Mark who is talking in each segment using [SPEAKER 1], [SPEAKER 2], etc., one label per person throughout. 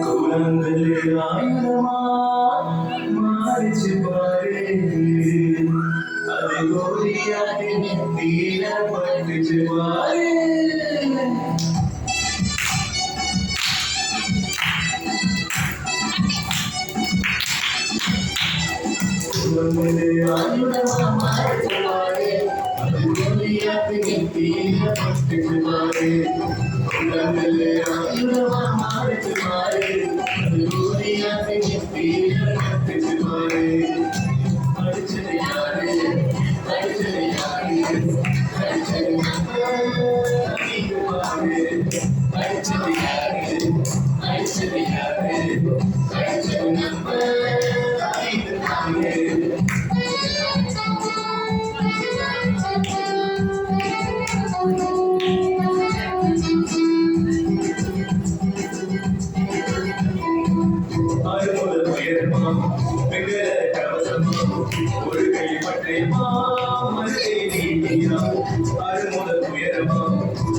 [SPEAKER 1] குலங்களே ஆயிரமா மாறிச்சு பாரு அது கோரியாக தீர பட்டுச்சு பாரு குலங்களே ஆயிரமா மாறிச்சு பாரு அது கோரியாக தீர பட்டுச்சு பாரு குலங்களே ஆயிரமா மாறிச்சு பாரு அது கோரியாக தீர பட்டுச்சு பாரு படிச்சது யாரு படிச்சது யாரு படிச்சது பாரு படிச்சது யாரு படிச்சது யாரு படிச்சது நம்ம அறுமுதல் உயர்மா வெங்கல கவசமா ஒரு கை பற்றியமா மனதை நீட்டியா அறுமுதல் உயரமா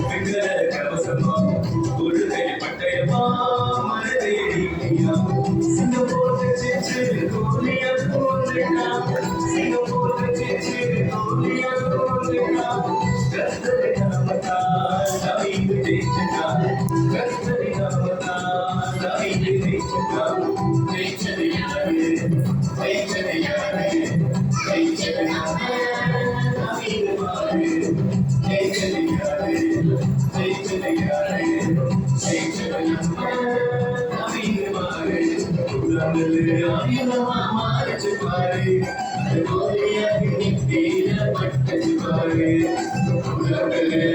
[SPEAKER 1] வெங்கல கவசமா ஒரு கை பற்றியமா மனதை நீட்டியா சிங்கப்பூர் சிச்சு கோலியா கோலியா சிங்கப்பூர் சிச்சு கோலியா கோலியா கஸ்தரி நாமதா சாயிது தேச்சா கஸ்தரி நாமதா சாயிது தேச்சா தேச்சது யாரு தேச்சது யாரு தேச்சது நாமீது பாரு தேச்சது யாரு தேச்சது யாரு தேச்சது நாமீது பாரு குலங்களே ஆயிரமா மாறிச்சு பாரு அது கோரியாக தீர பட்டுச்சு பாரு குலங்களே